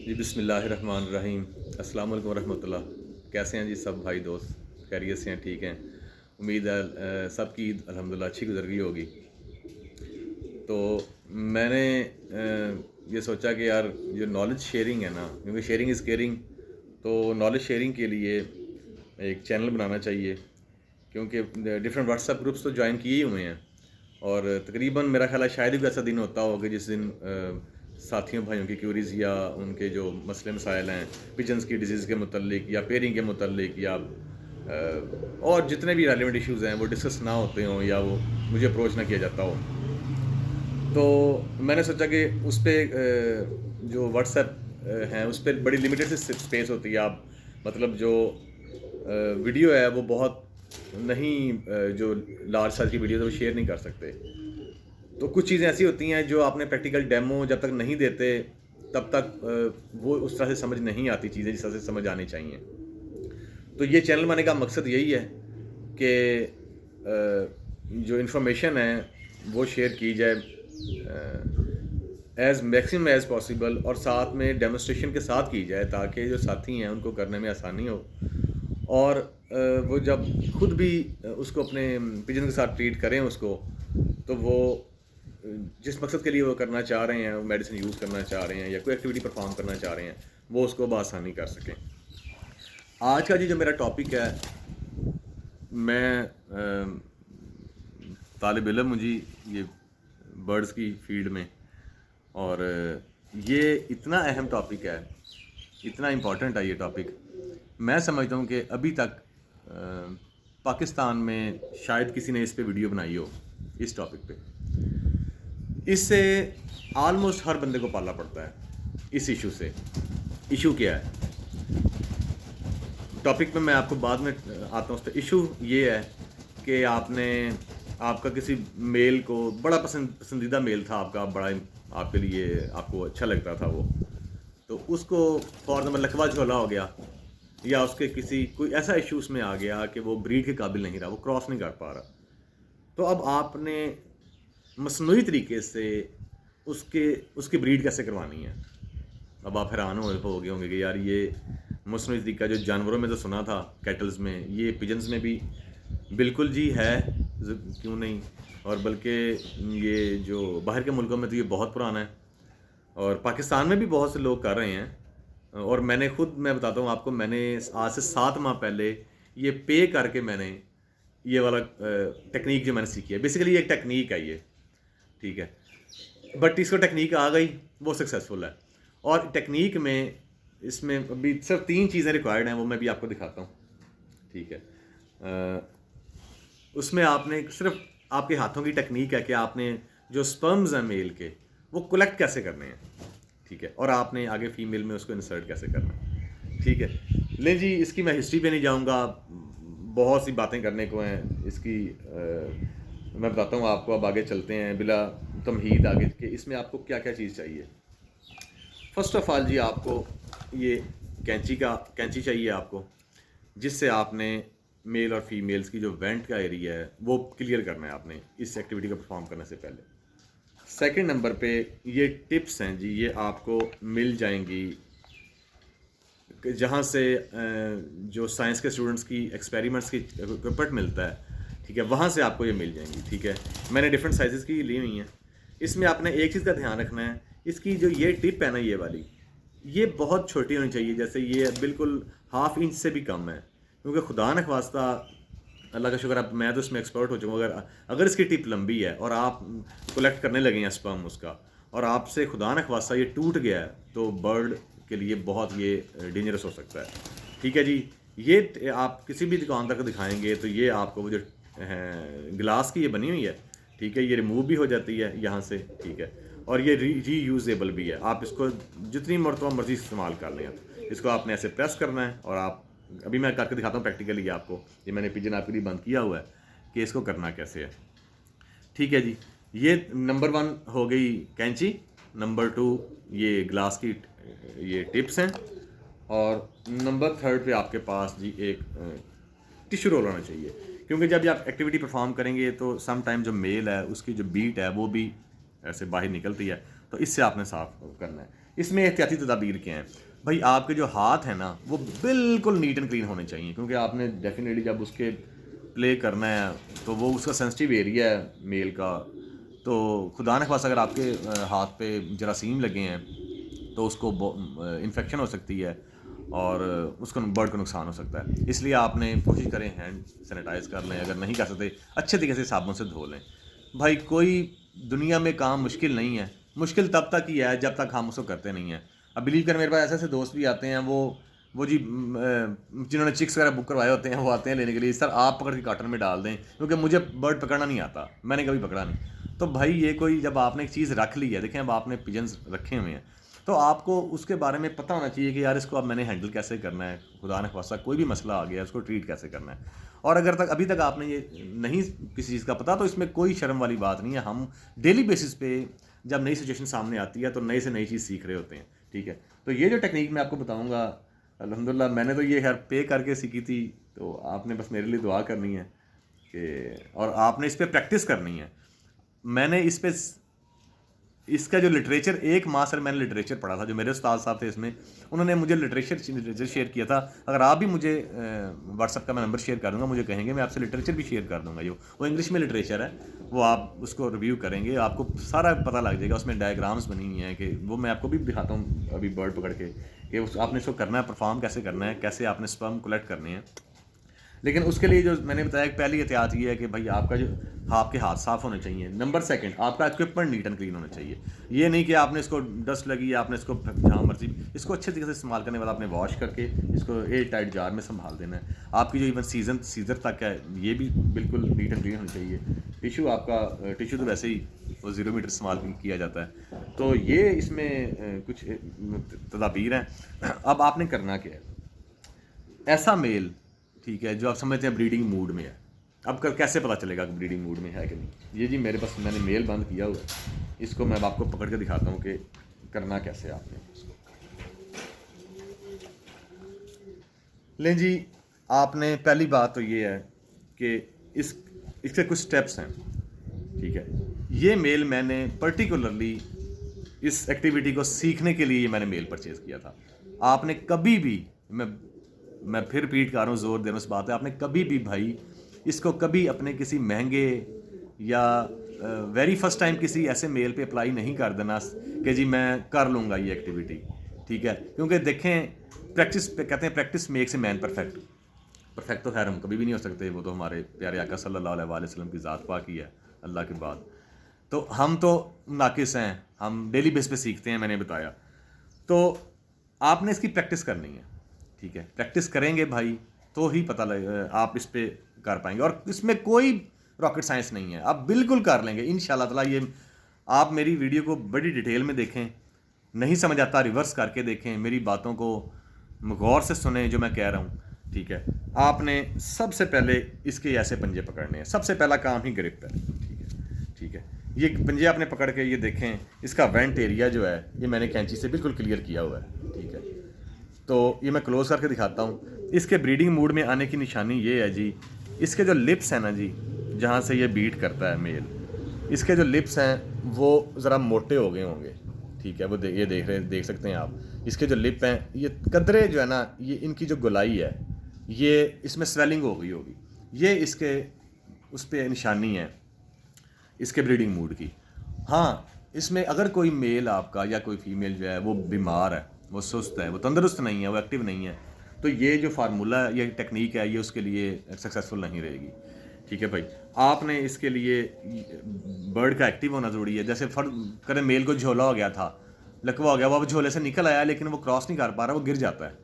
जी बिस्मिल्लाहिर्रहमानिर्रहीम। अस्सलाम वालेकुम रहमतुल्लाह। कैसे हैं जी सब भाई दोस्त? खैरियत से हैं? ठीक हैं। उम्मीद है सबकी ईद अल्हम्दुलिल्लाह अच्छी गुजर गई होगी। तो मैंने ये सोचा कि यार जो नॉलेज शेयरिंग है ना, क्योंकि शेयरिंग इज़ केयरिंग, तो नॉलेज शेयरिंग के लिए एक चैनल बनाना चाहिए। क्योंकि डिफरेंट व्हाट्सएप ग्रुप्स तो ज्वाइन किए ही हुए हैं, और तकरीबन मेरा ख्याल है शायद ही कोई ऐसा दिन होता होगा जिस दिन साथियों भाइयों की क्यूरीज़ या उनके जो मसले मसाइल हैं पिजन्स की डिजीज़ के मुतल्लिक या पेयरिंग के मुतल्लिक या और जितने भी रेलिवेंट इश्यूज़ हैं वो डिस्कस ना होते हों या वो मुझे अप्रोच ना किया जाता हो। तो मैंने सोचा कि उस पे जो व्हाट्सएप हैं उस पर बड़ी लिमिटेड सी स्पेस होती है। आप मतलब जो वीडियो है वो बहुत नहीं जो लार्ज साइज की वीडियो है वो शेयर नहीं कर सकते। तो कुछ चीज़ें ऐसी होती हैं जो आपने प्रैक्टिकल डेमो जब तक नहीं देते तब तक वो उस तरह से समझ नहीं आती चीज़ें जिस तरह से समझ आनी चाहिए। तो ये चैनल बनाने का मकसद यही है कि जो इन्फॉर्मेशन है वो शेयर की जाए एज़ मैक्सिमम एज़ पॉसिबल, और साथ में डेमोस्ट्रेशन के साथ की जाए ताकि जो साथी हैं उनको करने में आसानी हो। और वो जब खुद भी उसको अपने पिजन के साथ ट्रीट करें उसको, तो वो जिस मकसद के लिए वो करना चाह रहे हैं, वो मेडिसिन यूज़ करना चाह रहे हैं या कोई एक्टिविटी परफॉर्म करना चाह रहे हैं, वो उसको बआसानी कर सकें। आज का जी जो मेरा टॉपिक है, मैं तालिब इल्म हूँ जी ये बर्ड्स की फील्ड में, और ये इतना अहम टॉपिक है, इतना इम्पॉर्टेंट है ये टॉपिक। मैं समझता हूँ कि अभी तक पाकिस्तान में शायद किसी ने इस पे वीडियो बनाई हो इस टॉपिक पे। इससे आलमोस्ट हर बंदे को पालना पड़ता है इस इशू से। इशू क्या है, टॉपिक पे मैं आपको बाद में आता हूँ। उस इशू ये है कि आपका किसी मेल को बड़ा पसंदीदा मेल था आपका, बड़ा आपके लिए आपको अच्छा लगता था वो, तो उसको फॉर एग्जाम्पल लकवा झोला हो गया, या उसके किसी कोई ऐसा इशू उसमें आ गया कि वो ब्रीड के काबिल नहीं रहा, वो क्रॉस नहीं कर पा रहा। तो अब आपने मसनूई तरीके से उसकी ब्रीड कैसे करवानी है। अब आप हैरान हो गए होंगे कि यार ये मसनूई तरीका जो जानवरों में तो सुना था कैटल्स में, ये पिजन्स में भी बिल्कुल जी है, क्यों नहीं। और बल्कि ये जो बाहर के मुल्कों में तो ये बहुत पुराना है, और पाकिस्तान में भी बहुत से लोग कर रहे हैं। और मैं बताता हूँ आपको, मैंने आज से 7 माह पहले ये पे करके मैंने ये वाला टेक्निक जो मैंने सीखी है, बेसिकली एक टेक्निक है ये, ठीक है, बट इसको टेक्निक आ गई, वो सक्सेसफुल है। और टेक्निक में इसमें अभी सिर्फ 3 चीज़ें रिक्वायर्ड हैं, वो मैं भी आपको दिखाता हूँ, ठीक है। उसमें आपने सिर्फ आपके हाथों की टेक्निक है कि आपने जो स्पर्म्स हैं मेल के वो कलेक्ट कैसे करने हैं, ठीक है, और आपने आगे फीमेल में उसको इंसर्ट कैसे करना है, ठीक है। ले जी, इसकी मैं हिस्ट्री पे नहीं जाऊंगा, बहुत सी बातें करने को हैं इसकी। मैं बताता हूँ आपको, अब आगे चलते हैं बिला तमहीद आगे कि इसमें आपको क्या क्या चीज़ चाहिए। फर्स्ट ऑफ ऑल जी, आपको ये कैंची चाहिए आपको, जिससे आपने मेल और फीमेल्स की जो वेंट का एरिया है वो क्लियर करना है आपने इस एक्टिविटी को परफॉर्म करने से पहले। सेकंड नंबर पे ये टिप्स हैं जी, ये आपको मिल जाएंगी जहाँ से जो साइंस के स्टूडेंट्स की एक्सपेरिमेंट्स की इक्विपमेंट मिलता है, ठीक है, वहाँ से आपको ये मिल जाएंगी, ठीक है। मैंने डिफरेंट साइजेस की ली हुई हैं। इसमें आपने एक चीज़ का ध्यान रखना है, इसकी जो ये टिप है ना, ये वाली, ये बहुत छोटी होनी चाहिए, जैसे ये बिल्कुल 1/2 इंच से भी कम है, क्योंकि खुदा न ख्वास्ता, अल्लाह का शुक्र, अब मैं तो इसमें एक्सपर्ट हो चुका हूँ, अगर इसकी टिप लंबी है और आप कलेक्ट करने लगे हैं स्पर्म उसका, और आपसे खुदा न ख्वास्ता ये टूट गया है, तो बर्ड के लिए बहुत ये डेंजरस हो सकता है, ठीक है जी। ये आप किसी भी दुकानदार को दिखाएंगे तो ये आपको वो जो गिलास की ये बनी हुई है, ठीक है, ये रिमूव भी हो जाती है यहाँ से, ठीक है, और ये री यूजेबल भी है। आप इसको जितनी मरतबा मर्जी इस्तेमाल कर लें। इसको आपने ऐसे प्रेस करना है, और आप अभी मैं करके दिखाता हूँ प्रैक्टिकली आपको, ये मैंने पिजन आपके लिए बंद किया हुआ है कि इसको करना कैसे है, ठीक है जी। ये नंबर 1 हो गई कैंची, नंबर 2 ये ग्लास की ये टिप्स हैं, और नंबर 3 पे आपके पास जी एक टिश्यू रोल होना चाहिए, क्योंकि जब आप एक्टिविटी परफॉर्म करेंगे तो सम टाइम जो मेल है उसकी जो बीट है वो भी ऐसे बाहर निकलती है, तो इससे आपने साफ करना है। इसमें एहतियाती तदाबीर क्या हैं भाई? आपके जो हाथ हैं ना वो बिल्कुल नीट एंड क्लीन होने चाहिए, क्योंकि आपने डेफिनेटली जब उसके प्ले करना है तो वो उसका सेंसिटिव एरिया है मेल का। तो खुदा न खास्ता अगर आपके हाथ पे जरासीम लगे हैं तो उसको इन्फेक्शन हो सकती है और उसको बर्ड को नुकसान हो सकता है। इसलिए आपने कोशिश करें हैंड सैनिटाइज कर लें, अगर नहीं कर सकते अच्छे तरीके से साबुन से धो लें। भाई कोई दुनिया में काम मुश्किल नहीं है, मुश्किल तब तक ही है जब तक हम उसको करते नहीं हैं। अब बिलीव कर, मेरे पास ऐसे ऐसे दोस्त भी आते हैं, वो जी जिन्होंने चिक्स वगैरह बुक करवाए होते हैं वो आते हैं लेने के लिए, सर आप पकड़ के कार्टन में डाल दें, क्योंकि मुझे बर्ड पकड़ना नहीं आता, मैंने कभी पकड़ा नहीं। तो भाई ये कोई, जब आपने एक चीज़ रख ली है, देखें अब आपने पिजन्स रखे हुए हैं तो आपको उसके बारे में पता होना चाहिए कि यार इसको अब मैंने हैंडल कैसे करना है, खुदा न ख्वास्ता कोई भी मसला आ गया उसको ट्रीट कैसे करना है। और अगर तक अभी तक आपने ये नहीं किसी चीज़ का पता तो इसमें कोई शर्म वाली बात नहीं है। हम डेली बेसिस पे जब नई सिचुएशन सामने आती है तो नई से नई चीज़ सीख रहे होते हैं, ठीक है। तो ये जो टेक्निक मैं आपको बताऊँगा, अल्हम्दुलिल्लाह मैंने तो ये खैर पे करके सीखी थी, तो आपने बस मेरे लिए दुआ करनी है कि, और आपने इस पर प्रैक्टिस करनी है। मैंने इस पे इसका जो लिटरेचर, एक माह सर मैंने लिटरेचर पढ़ा था, जो मेरे उस्ताद साहब थे इसमें, उन्होंने मुझे लिटरेचर शेयर किया था। अगर आप भी मुझे व्हाट्सअप का मैं नंबर शेयर कर दूंगा, मुझे कहेंगे मैं आपसे लिटरेचर भी शेयर कर दूंगा। जो वो इंग्लिश में लिटरेचर है वो आप उसको रिव्यू करेंगे, आपको सारा पता लग जाएगा। उसमें डायग्राम्स बनी हुई हैं कि वो मैं आपको भी दिखाता हूँ अभी बर्ड पकड़ के, कि आपने इसको करना है, परफॉर्म कैसे करना है, कैसे आपने स्पर्म कलेक्ट करने हैं। लेकिन उसके लिए जो मैंने बताया कि पहली एहतियात ये है कि भाई आपका जो आपके हाथ साफ़ होने चाहिए। नंबर सेकंड, आपका इक्विपमेंट नीट एंड क्लीन होना चाहिए। ये नहीं कि आपने इसको डस्ट लगी, आपने इसको जहाँ मर्जी, इसको अच्छे तरीके से इस्तेमाल करने के बाद आपने वॉश करके इसको एयर टाइट जार में संभाल देना है। आपकी जो इवन सीज़र तक है ये भी बिल्कुल नीट एंड क्लीन होनी चाहिए। टिशू आपका, टिशू तो वैसे ही वो 0 मीटर इस्तेमाल किया जाता है। तो ये इसमें कुछ तदाबीर हैं। अब आपने करना क्या है, ऐसा मेल, ठीक है, जो आप समझते हैं ब्रीडिंग मूड में है। अब कैसे पता चलेगा कि ब्रीडिंग मूड में है कि नहीं? ये जी मेरे पास मैंने मेल बंद किया हुआ है, इसको मैं आपको पकड़ के दिखाता हूँ कि करना कैसे आपने। लें जी, आपने पहली बात तो ये है कि इसके कुछ स्टेप्स हैं, ठीक है। ये मेल मैंने पर्टिकुलरली इस एक्टिविटी को सीखने के लिए मैंने मेल परचेज़ किया था। आपने कभी भी, मैं फिर रिपीट कर रहा हूँ, ज़ोर देना इस बात है, आपने कभी भी भाई इसको कभी अपने किसी महंगे या वेरी फर्स्ट टाइम किसी ऐसे मेल पे अप्लाई नहीं कर देना कि जी मैं कर लूँगा ये एक्टिविटी, ठीक है। क्योंकि देखें, प्रैक्टिस पे कहते हैं practice makes a man perfect. Perfect तो खैर हम कभी भी नहीं हो सकते, वो तो हमारे प्यारे आका सल्लल्लाहु अलैहि वसल्लम की ज़ात पाक ही है अल्लाह के बाद। तो हम तो नाकिस हैं, हम डेली बेस पे सीखते हैं, मैंने बताया। तो आपने इसकी प्रैक्टिस करनी है, ठीक है। प्रैक्टिस करेंगे भाई तो ही पता लगे, आप इस पे कर पाएंगे। और इसमें कोई रॉकेट साइंस नहीं है, आप बिल्कुल कर लेंगे इंशाल्लाह ताला। ये आप मेरी वीडियो को बड़ी डिटेल में देखें, नहीं समझ आता रिवर्स करके देखें, मेरी बातों को गौर से सुने जो मैं कह रहा हूँ, ठीक है। आपने सबसे पहले इसके ऐसे पंजे पकड़ने हैं, सबसे पहला काम ही ग्रिप है, ठीक है, ठीक है। ये पंजे आपने पकड़ के ये देखें, इसका वेंट एरिया जो है ये मैंने कैंची से बिल्कुल क्लियर किया हुआ है, ठीक है। तो ये मैं क्लोज करके दिखाता हूँ। इसके ब्रीडिंग मूड में आने की निशानी ये है जी, इसके जो लिप्स हैं ना जी, जहाँ से ये बीट करता है मेल, इसके जो लिप्स हैं वो ज़रा मोटे हो गए होंगे, ठीक है। वो ये देख सकते हैं आप, इसके जो लिप हैं, ये कदरे जो है ना, ये इनकी जो गोलाई है, ये इसमें स्वेलिंग हो गई होगी। ये इसके उस पर निशानी है इसके ब्रीडिंग मूड की। हाँ, इसमें अगर कोई मेल आपका या कोई फीमेल जो है वो बीमार है, वो सुस्त है, वो तंदुरुस्त नहीं है, वो एक्टिव नहीं है, तो ये जो फार्मूला, ये टेक्निक है, ये उसके लिए सक्सेसफुल नहीं रहेगी, ठीक है भाई। आपने इसके लिए बर्ड का एक्टिव होना ज़रूरी है। जैसे फर्ज करें मेल को झोला हो गया था, लकवा हो गया, वो अब झोले से निकल आया लेकिन वो क्रॉस नहीं कर पा रहा, वो गिर जाता है।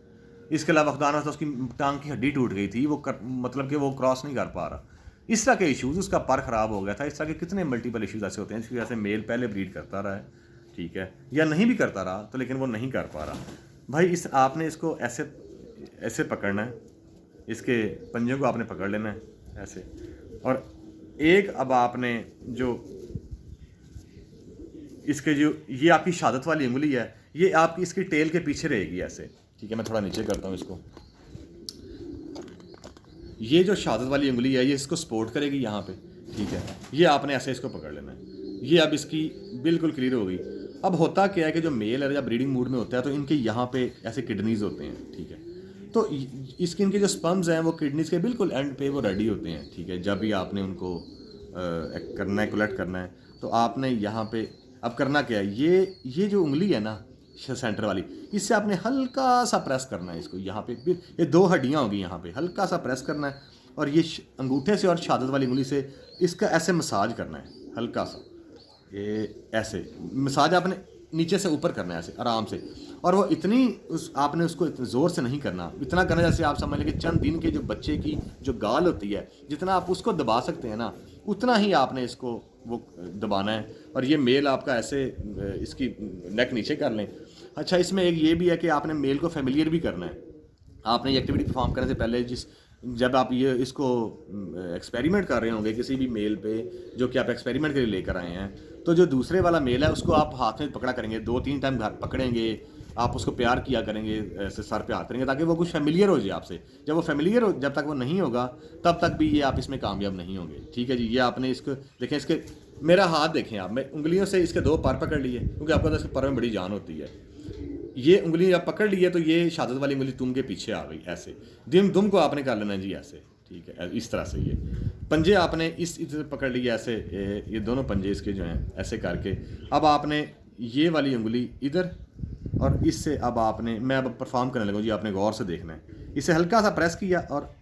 इसके अलावा खुदा ना उसकी टांग की हड्डी टूट गई थी, मतलब कि वो क्रॉस नहीं कर पा रहा। इस तरह के इश्यूज़, उसका पर ख़राब हो गया था, इस तरह के कितने मल्टीपल इश्यूज़ ऐसे होते हैं जिसकी वजह से मेल पहले ब्रीड करता रहा है, ठीक है, या नहीं भी करता रहा तो लेकिन वो नहीं कर पा रहा। भाई आपने इसको ऐसे पकड़ना है, इसके पंजों को आपने पकड़ लेना है ऐसे। और एक अब आपने जो इसके जो ये आपकी शहादत वाली उंगली है, ये आपकी इसकी टेल के पीछे रहेगी ऐसे, ठीक है। मैं थोड़ा नीचे करता हूँ इसको। ये जो शहादत वाली उंगली है ये इसको सपोर्ट करेगी यहाँ पे, ठीक है। ये आपने ऐसे इसको पकड़ लेना है। ये अब इसकी बिल्कुल क्लियर हो गई। अब होता क्या है कि जो मेल है जब ब्रीडिंग मूड में होता है तो इनके यहाँ पे ऐसे किडनीज होते हैं, ठीक है। तो इसके इनके जो स्पर्म्स हैं वो किडनीज के बिल्कुल एंड पे वो रेडी होते हैं, ठीक है। जब भी आपने उनको करना है, कलेक्ट करना है, तो आपने यहाँ पे अब करना क्या है, ये जो उंगली है ना सेंटर वाली, इससे आपने हल्का सा प्रेस करना है इसको। यहाँ पे ये 2 हड्डियाँ होगी, यहाँ पे हल्का सा प्रेस करना है और ये अंगूठे से और शहादत वाली उंगली से इसका ऐसे मसाज करना है हल्का सा, ये ऐसे मसाज आपने नीचे से ऊपर करना है ऐसे आराम से। और वो इतनी आपने उसको इतने ज़ोर से नहीं करना, इतना करना जैसे आप समझ लें कि चंद दिन के जो बच्चे की जो गाल होती है, जितना आप उसको दबा सकते हैं ना, उतना ही आपने इसको वो दबाना है। और ये मेल आपका ऐसे इसकी नेक नीचे कर लें। अच्छा, इसमें एक ये भी है कि आपने मेल को फेमिलियर भी करना है। आपने ये एक्टिविटी परफॉर्म करने से पहले जब आप ये इसको एक्सपेरिमेंट कर रहे होंगे किसी भी मेल पे जो कि आप एक्सपेरिमेंट के लिए लेकर आए हैं, तो जो दूसरे वाला मेल है उसको आप हाथ में पकड़ा करेंगे, 2-3 टाइम पकड़ेंगे, आप उसको प्यार किया करेंगे, ऐसे सर पे हाथ करेंगे ताकि वो कुछ फेमिलियर हो जाए आपसे। जब वो फेमिलियर हो, जब तक वो नहीं होगा तब तक भी ये आप इसमें कामयाब नहीं होंगे, ठीक है जी। ये आपने इसको देखें, इसके मेरा हाथ देखें आप, मैं उंगलियों से इसके 2 पर पकड़ लिए क्योंकि आपको तो इसके पर में बड़ी जान होती है। ये उंगली आप पकड़ लिए तो ये शहादत वाली उंगली तुम के पीछे आ गई ऐसे। दुम को आपने कर लेना जी ऐसे, ठीक है, इस तरह से। ये पंजे आपने इस इधर पकड़ लिए ऐसे, ये दोनों पंजे इसके जो हैं ऐसे करके। अब आपने ये वाली उंगली इधर और इससे अब आपने, मैं अब परफॉर्म करने लगा जी, आपने गौर से देखना है। इसे हल्का सा प्रेस किया और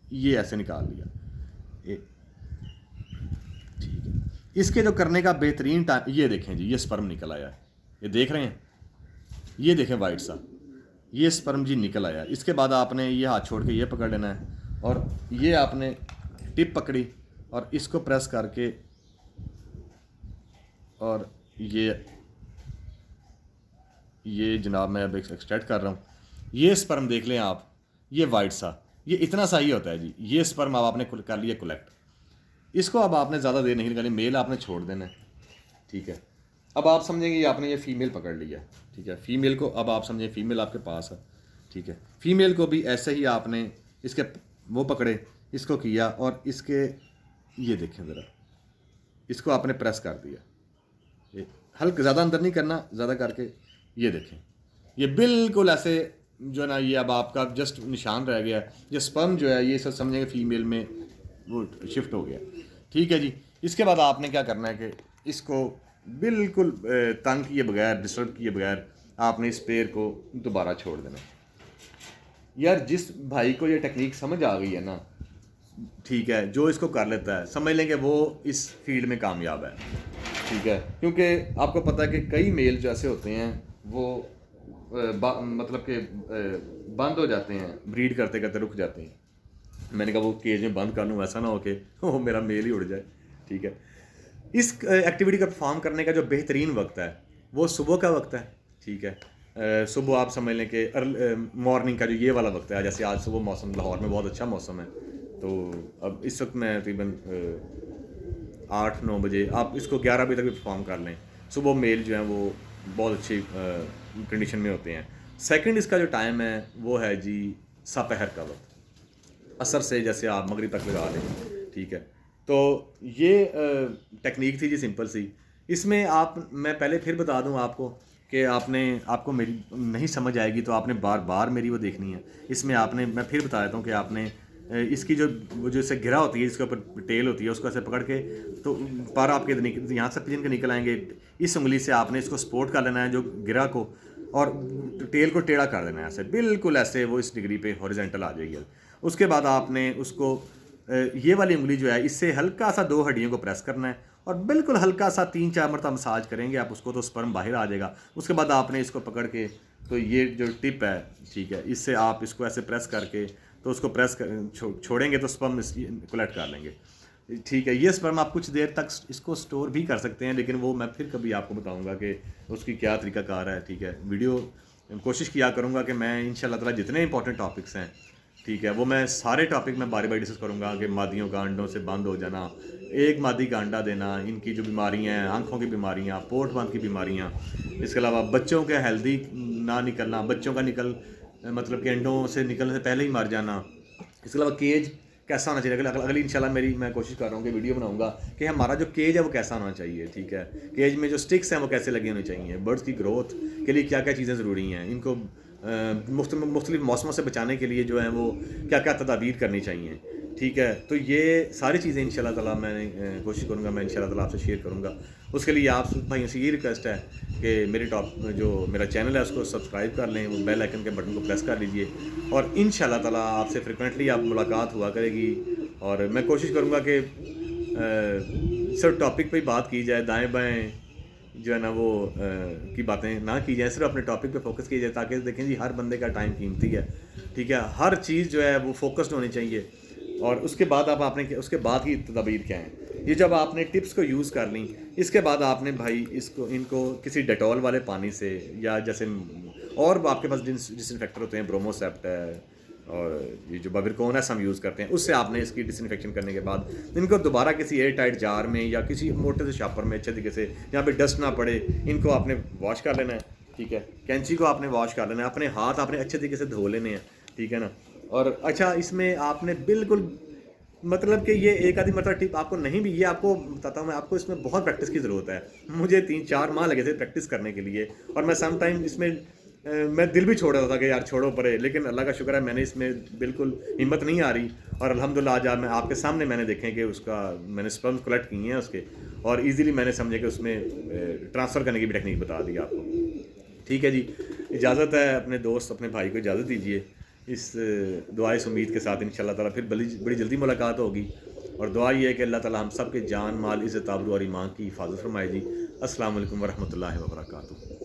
ये ऐसे निकाल लिया, ठीक है। इसके जो करने का बेहतरीन टाइम, ये देखें जी, ये स्पर्म निकल आया है, ये देख रहे हैं, ये देखें वाइट सा, ये स्पर्म जी निकल आया। इसके बाद आपने ये हाथ छोड़ के ये पकड़ लेना है और ये आपने टिप पकड़ी और इसको प्रेस करके और ये जनाब मैं अब एक्सट्रैक्ट कर रहा हूँ। ये स्पर्म देख लें आप, ये वाइट सा, ये इतना सा ही होता है जी। ये स्पर्म अब आपने कर लिया कलेक्ट। इसको अब आपने ज़्यादा देर नहीं लगानी, मेल आपने छोड़ देना है, ठीक है। अब आप समझेंगे आपने ये फीमेल पकड़ लिया, ठीक है। फीमेल को अब आप समझें फीमेल आपके पास है, ठीक है। फीमेल को भी ऐसे ही आपने इसके वो पकड़े, इसको किया और इसके ये देखें ज़रा, इसको आपने प्रेस कर दिया, ये हल्का, ज़्यादा अंदर नहीं करना, ज़्यादा करके ये देखें, ये बिल्कुल ऐसे जो है ना, ये अब आपका जस्ट निशान रह गया। ये स्पर्म जो है ये सब समझेंगे फीमेल में वो शिफ्ट हो गया, ठीक है जी। इसके बाद आपने क्या करना है कि इसको बिल्कुल तंग किए बगैर, डिस्टर्ब किए बगैर आपने इस पेड़ को दोबारा छोड़ देना। यार जिस भाई को ये टेक्निक समझ आ गई है ना, ठीक है, जो इसको कर लेता है समझ लेंगे वो इस फील्ड में कामयाब है, ठीक है। क्योंकि आपको पता है कि कई मेल जो ऐसे होते हैं वो मतलब कि बंद हो जाते हैं, ब्रीड करते करते रुक जाते हैं। मैंने कहा वो केज में बंद कर लूँ, ऐसा ना हो कि वो मेरा मेल ही उड़ जाए, ठीक है। इस एक्टिविटी का परफॉर्म करने का जो बेहतरीन वक्त है वो सुबह का वक्त है, ठीक है। सुबह आप समझ लें कि मॉर्निंग का जो ये वाला वक्त है, जैसे आज सुबह मौसम लाहौर में बहुत अच्छा मौसम है, तो अब इस वक्त मैं तकरीबन 8-9 बजे, आप इसको 11 बजे तक भी परफॉर्म कर लें। सुबह मेल जो है वो बहुत अच्छी कंडीशन में होते हैं। सेकंड इसका जो टाइम है वो है जी सपहर का वक्त, असर से जैसे आप मगरिब तक लगा लें, ठीक है। तो ये टेक्निक थी जी, सिंपल सी। इसमें आप, मैं पहले फिर बता दूं आपको कि आपको मेरी नहीं समझ आएगी तो आपने बार बार मेरी वो देखनी है। इसमें आपने, मैं फिर बता देता हूँ कि आपने इसकी जो इससे घिरा होती है, जिसके ऊपर टेल होती है, उसको ऐसे पकड़ के, तो पर आपके यहाँ से पिजन के निकल आएंगे। इस उंगली से आपने इसको सपोर्ट कर लेना है जो गिरा को, और टेल को टेढ़ा कर देना है ऐसे, बिल्कुल ऐसे वो इस डिग्री पे हॉरिजॉन्टल आ जाएगी। उसके बाद आपने उसको ये वाली उंगली जो है इससे हल्का सा 2 हड्डियों को प्रेस करना है और बिल्कुल हल्का सा 3-4 मरतबा मसाज करेंगे आप उसको, तो स्पर्म बाहर आ जाएगा। उसके बाद आपने इसको पकड़ के, तो ये जो टिप है, ठीक है, इससे आप इसको ऐसे प्रेस करके, तो उसको प्रेस कर छोड़ेंगे तो स्पर्म कलेक्ट कर लेंगे, ठीक है। ये स्पर्म आप कुछ देर तक इसको स्टोर भी कर सकते हैं, लेकिन वो मैं फिर कभी आपको बताऊंगा कि उसकी क्या तरीकाकार है, ठीक है। वीडियो कोशिश किया करूंगा कि मैं इंशाल्लाह ताला जितने इंपॉर्टेंट टॉपिक्स हैं, ठीक है, वो मैं सारे टॉपिक में बारी बारी डिस्कस करूंगा कि मादियों का अंडों से बंद हो जाना, एक मादी का अंडा देना, इनकी जो बीमारियां हैं, आँखों की बीमारियां, पोर्ट बंद की बीमारियां, इसके अलावा बच्चों के हेल्दी ना निकलना, बच्चों का मतलब कि अंडों से निकलने से पहले ही मर जाना, इसके अलावा कैसा होना चाहिए। अगली इंशाल्लाह मेरी मैं कोशिश कर रहा हूँ कि वीडियो बनाऊंगा कि हमारा जो केज है वो कैसा होना चाहिए, ठीक है। केज में जो स्टिक्स हैं वो कैसे लगे होने चाहिए, बर्ड्स की ग्रोथ के लिए क्या क्या चीज़ें ज़रूरी हैं, इनको मुख्तलिफ मौसमों से बचाने के लिए जो है वो क्या क्या तदाबीर करनी चाहिए, ठीक है। तो ये सारी चीज़ें इंशाल्लाह ताला मैंने कोशिश करूँगा, मैं इंशाल्लाह ताला आपसे शेयर करूँगा। उसके लिए आप भाइयों से ये रिक्वेस्ट है कि जो मेरा चैनल है उसको सब्सक्राइब कर लें, वो बेल आइकन के बटन को प्रेस कर लीजिए, और इंशाल्लाह ताला आपसे फ्रिक्वेंटली आप मुलाकात हुआ करेगी। और मैं कोशिश करूँगा कि सिर्फ टॉपिक पे ही बात की जाए, दाएँ बाएँ जो है ना वो की बातें ना की जाए, सिर्फ अपने टॉपिक पे फोकस किया जाए, ताकि देखें जी हर बंदे का टाइम कीमती है, ठीक है। हर चीज़ जो है वो फोकस्ड होनी चाहिए, और उसके बाद आप आपने उसके बाद की तदबीर क्या है। ये जब आपने टिप्स को यूज़ कर ली, इसके बाद आपने भाई इनको किसी डेटॉल वाले पानी से, या जैसे और आपके पास डिसइंफेक्टर होते हैं, ब्रोमोसेप्ट है, और ये जो बाबिरकोन है हम यूज़ करते हैं, उससे आपने इसकी डिसइंफेक्शन करने के बाद इनको दोबारा किसी एयर टाइट जार में या किसी मोटे से शापर में अच्छे तरीके से, जहाँ पे डस्ट ना पड़े, इनको आपने वॉश कर लेना है, ठीक है। कैंची को आपने वॉश कर लेना है, अपने हाथ आपने अच्छे तरीके से धो लेने हैं, ठीक है ना। और अच्छा, इसमें आपने बिल्कुल मतलब कि ये एक आधी मतलब टिप आपको नहीं भी, ये आपको बताता हूँ मैं, आपको इसमें बहुत प्रैक्टिस की ज़रूरत है। मुझे 3-4 माह लगे थे प्रैक्टिस करने के लिए, और मैं सम टाइम इसमें मैं दिल भी छोड़ रहा था कि यार छोड़ो परे, लेकिन अल्लाह का शुक्र है मैंने इसमें बिल्कुल हिम्मत नहीं आ रही, और अल्हम्दुलिल्लाह आज मैं आपके सामने मैंने देखें कि उसका मैंने स्पर्म कलेक्ट किए हैं उसके, और इजीली मैंने समझे कि उसमें ट्रांसफ़र करने की भी टेक्निक बता दी आपको, ठीक है जी। इजाज़त है, अपने दोस्त अपने भाई को इजाज़त दीजिए इस दुआ इस उम्मीद के साथ इंशाल्लाह ताला फिर बड़ी जल्दी मुलाकात होगी। और दुआ ये है कि अल्लाह ताला हम सब के जान माल इज़्ज़त आबरू और ईमान की हिफाजत फरमाए जी। अस्सलाम वालेकुम वरहमतुल्लाहि वबरकातुहू।